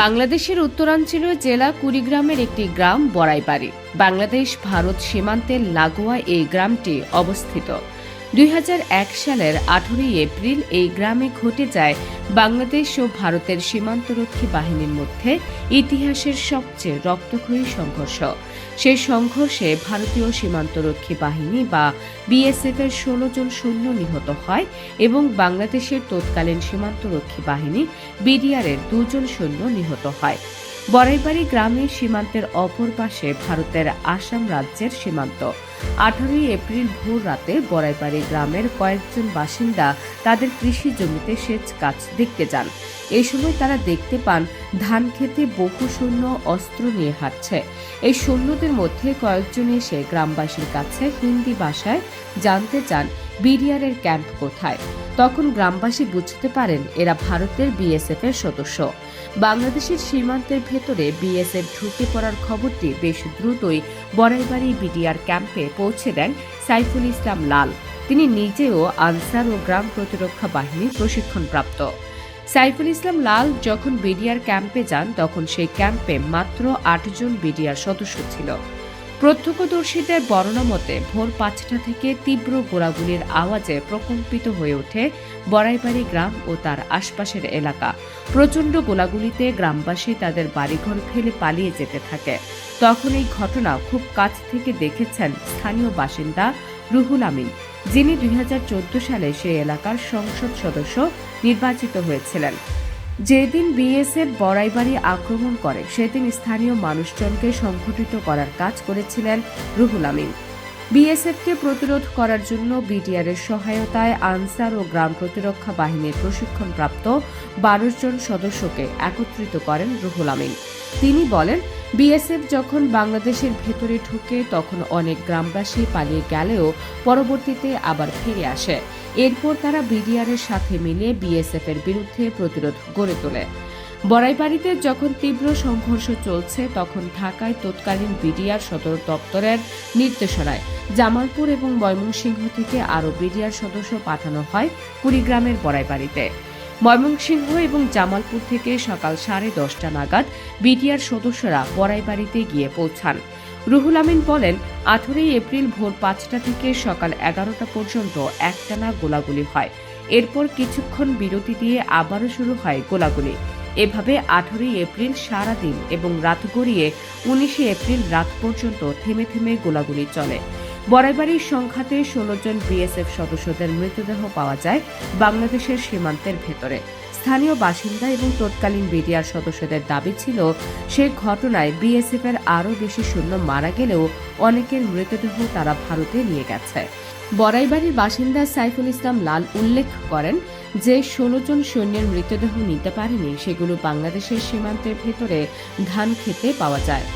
বাংলাদেশের উত্তরাঞ্চলীয় জেলা কুড়িগ্রামের একটি গ্রাম বড়াইবাড়ি। বাংলাদেশ ভারত সীমান্তের লাগোয়া এই গ্রামটি অবস্থিত। 2001 সালের 18 এপ্রিল এই গ্রামে ঘটে যায় বাংলাদেশ ও ভারতের সীমান্তরক্ষী বাহিনীর মধ্যে ইতিহাসের সবচেয়ে রক্তক্ষয়ী সংঘর্ষ। সেই সংঘর্ষে ভারতীয় সীমান্তরক্ষী বাহিনী বা বিএসএফ এর 16 জন সৈন্য নিহত হয় এবং বাংলাদেশের তৎকালীন সীমান্তরক্ষী বাহিনী বিডিআর এর 2 জন সৈন্য নিহত হয়। বড়াইবাড়ি গ্রামের সীমান্তের অপর পাশে ভারতের আসাম রাজ্যের সীমান্ত। 18 এপ্রিল ভোর রাতে বড়াইবাড়ি গ্রামের কয়েকজন বাসিন্দা তাদের কৃষি জমিতে সেচ কাজ দেখতে যান। এই সময় তারা দেখতে পান ধান খেতে বহু সৈন্য অস্ত্র নিয়ে হাঁটছে। এই সৈন্যদের মধ্যে কয়েকজন এসে গ্রামবাসীর কাছে হিন্দি ভাষায় জানতে চান বিডিআর এর ক্যাম্প কোথায়। তখন গ্রামবাসী বুঝতে পারেন এরা ভারতের বিএসএফ এর সদস্য। বাংলাদেশের সীমান্তের ভেতরে বিএসএফ ঢুকে পড়ার খবরটি বেশ দ্রুতই বড়াইবাড়ি বিডিআর ক্যাম্পে পৌঁছে দেন সাইফুল ইসলাম লাল। তিনি নিজেও আনসার ও গ্রাম প্রতিরক্ষা বাহিনীর প্রশিক্ষণপ্রাপ্ত। সাইফুল ইসলাম লাল যখন বিডিআর ক্যাম্পে যান তখন সেই ক্যাম্পে মাত্র 8 জন বিডিআর সদস্য ছিল। প্রত্যক্ষদর্শীদের বর্ণনা মতে ভোর 5টা থেকে তীব্র গোলাগুলির আওয়াজে প্রকম্পিত হয়ে ওঠে বড়াইবাড়ি গ্রাম ও তার আশপাশের এলাকা। প্রচণ্ড গোলাগুলিতে গ্রামবাসী তাদের বাড়িঘর ফেলে পালিয়ে যেতে থাকে। তখন এই ঘটনা খুব কাছ থেকে দেখেছেন স্থানীয় বাসিন্দা রুহুল আমিন, যিনি 2014 সালে সেই এলাকার সংসদ সদস্য নির্বাচিত হয়েছিলেন। যেদিন বিএসএফ বড়াইবাড়ি আক্রমণ করে সেদিন স্থানীয় মানুষজনকে সংগঠিত করার কাজ করেছিলেন রুহুল আমিন। বিএসএফকে প্রতিরোধ করার জন্য বিডিআর এর সহায়তায় আনসার ও গ্রাম প্রতিরক্ষা বাহিনীর প্রশিক্ষণপ্রাপ্ত 12 জন সদস্যকে একত্রিত করেন রুহুল আমিন। তিনি বলেন, বিএসএফ যখন বাংলাদেশের ভেতরে ঢুকে তখন অনেক গ্রামবাসী পালিয়ে গেলেও পরবর্তীতে আবার ফিরে আসে। এরপর তারা বিডিআর এর সাথে মিলে বিএসএফ এর বিরুদ্ধে প্রতিরোধ গড়ে তোলে। বড়াইবাড়িতে যখন তীব্র সংঘর্ষ চলছে তখন ঢাকায় তৎকালীন বিডিআর সদর দপ্তরের নির্দেশনায় জামালপুর এবং ময়মনসিংহ থেকে আরও বিডিআর সদস্য পাঠানো হয় কুড়িগ্রামের বড়াইবাড়িতে। ময়মনসিংহ এবং জামালপুর থেকে সকাল 10:30 নাগাদ বিডিআর সদস্যরা বড়াইবাড়িতে গিয়ে পৌঁছান। রুহুল আমিন বলেন, 18 এপ্রিল ভোর 5টা থেকে সকাল 11টা পর্যন্ত একটানা গোলাগুলি হয়। এরপর কিছুক্ষণ বিরতি দিয়ে আবারও শুরু হয় গোলাগুলি। এভাবে 18 এপ্রিল সারা দিন এবং রাত গড়িয়ে 19 এপ্রিল রাত পর্যন্ত থেমে থেমে গোলাগুলি চলে। বড়াইবাড়ির সংঘাতে 16 জন বিএসএফ সদস্যদের মৃতদেহ পাওয়া যায় বাংলাদেশের সীমান্তের ভেতরে। স্থানীয় বাসিন্দা এবং তৎকালীন বিডিআর সদস্যদের দাবি ছিল, সেই ঘটনায় বিএসএফ এর আরও বেশি সৈন্য মারা গেলেও অনেকের মৃতদেহ তারা ভারতে নিয়ে গেছে। বড়াইবাড়ির বাসিন্দা সাইফুল ইসলাম লাল উল্লেখ করেন যে 16 জন সৈন্যের মৃতদেহ নিতে পারেনি সেগুলো বাংলাদেশের সীমান্তের ভেতরে ধান খেতে পাওয়া যায়।